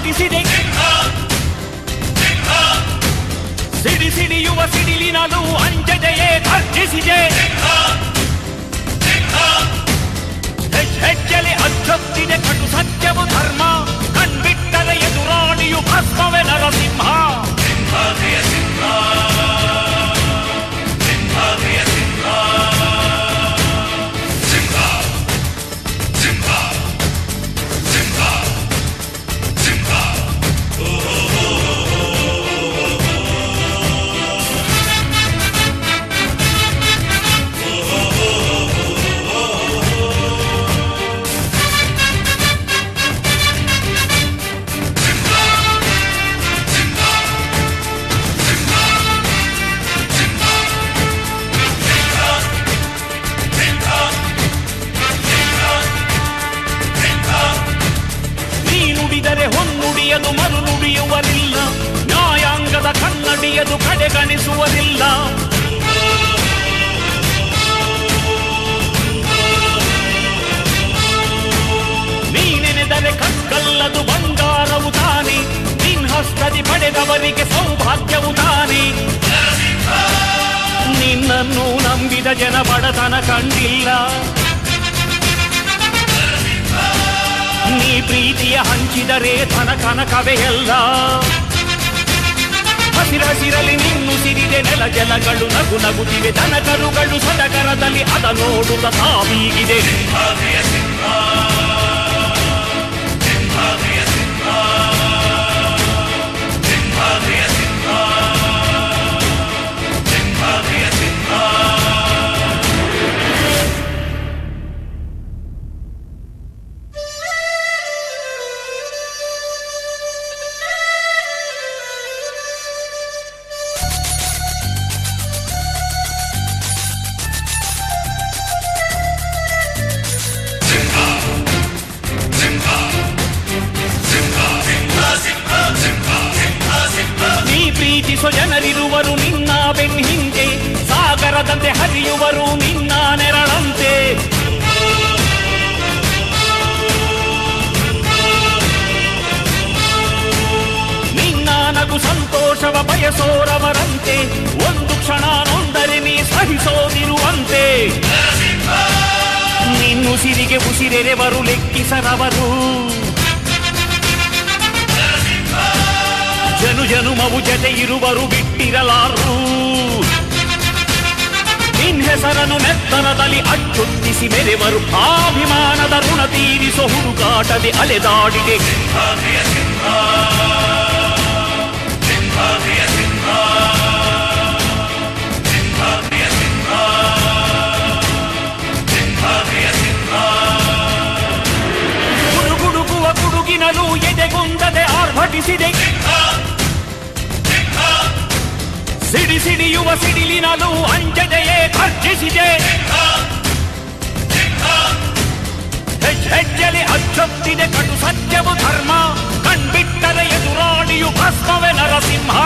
ಆರ್ಭಟಿಸಿದೆ. ಸಿಡಿ ಸಿಡಿಯುವ ಸಿಡಿಲಿನಲು ಅಂಜದೆಯೇ ಗರ್ಜಿಸಿದೆ. ಹೆಜ್ಜೆಲೆ ಅಚ್ಚೊತ್ತಿದೆ ಕಟು ಸತ್ಯವು ಧರ್ಮ. ಕಣ್ಬಿಟ್ಟರೆ ಎದುರಾಳಿಯು ಭಸ್ಮವೇ ನರಸಿಂಹ. ಹೊನ್ನುಡಿಯದು ಮರು ನುಡಿಯುವರಿಲ್ಲ. ನ್ಯಾಯಾಂಗದ ಕನ್ನಡಿಯದು ಕಡೆಗಣಿಸುವರಿಲ್ಲ. ನೀನೆನೆದರೆ ಕಕ್ಕಲ್ಲದು ಬಂಗಾರವು ತಾನೆ. ನಿನ್ಹಸ್ತದಿ ಪಡೆದವರಿಗೆ ಸೌಭಾಗ್ಯವು ತಾನೆ. ನಿನ್ನನ್ನು ನಂಬಿದ ಜನ ಬಡತನ ಕಂಡಿಲ್ಲ. ನೀ ಪ್ರೀತಿಯ ಹಂಚಿದರೆ ಧನ ಕನಕವೇ ಎಲ್ಲ. ಹಸಿರಸಿರಲಿ ನಿನ್ನು ಸಿರಿದೆ ನೆಲ ಜಲಗಳು ನಗು ನಗುತ್ತಿವೆ. ದನ ಕರುಗಳು ಸಡಗರದಲ್ಲಿ ಅದ ನೋಡುತ್ತ ತಾವೀಗಿದೆ. ಪ್ರೀತಿಸೋ ಜನರಿರುವರು ನಿನ್ನ ಬೆನ್ನ ಹಿಂದೆ. ಸಾಗರದಂತೆ ಹರಿಯುವರು ನಿನ್ನ ನೆರಳಂತೆ. ನಿನ್ನ ನಗು ಸಂತೋಷವ ಬಯಸೋರವರಂತೆ. ಒಂದು ಕ್ಷಣ ನೊಂದರೆ ನೀ ಸಹಿಸೋದಿರುವಂತೆ. ನಿನ್ನುಸಿರಿಗೆ ಉಸಿರೆರೆವರು ಲೆಕ್ಕಿಸರವರು. ಜನು ಜನುಮವು ಜತೆ ಇರುವರು ಬಿಟ್ಟಿರಲಾರು. ನಿನ್ ಹೆಸರನ್ನು ನೆತ್ತರದಲ್ಲಿ ಅಚ್ಚೊತ್ತಿಸಿ ಮೆರೆವರು. ಅಭಿಮಾನದ ಋಣ ತೀರಿಸೋ ಹುಡುಕಾಟದೆ ಅಲೆದಾಡಿದೆ. ಗುಡುಗುಡುಗುವ ಗುಡುಗಿನಲು ಎದೆಗುಂದದೆ ಆರ್ಭಟಿಸಿದೆ. ಸಿಡಿ ಸಿಡಿಯುವ ಸಿಡಿಲಿನಲು ಅಂಜದೆಯೇ ಗರ್ಜಿಸಿದೆ. ಹೆಜ್ಜೆಲೆ ಅಚ್ಚೊತ್ತಿದೆ ಕಟು ಸತ್ಯವು ಧರ್ಮ. ಕಣ್ಬಿಟ್ಟರೆ ಎದುರಾಳಿಯು ಭಸ್ಮವೇ ನರಸಿಂಹ.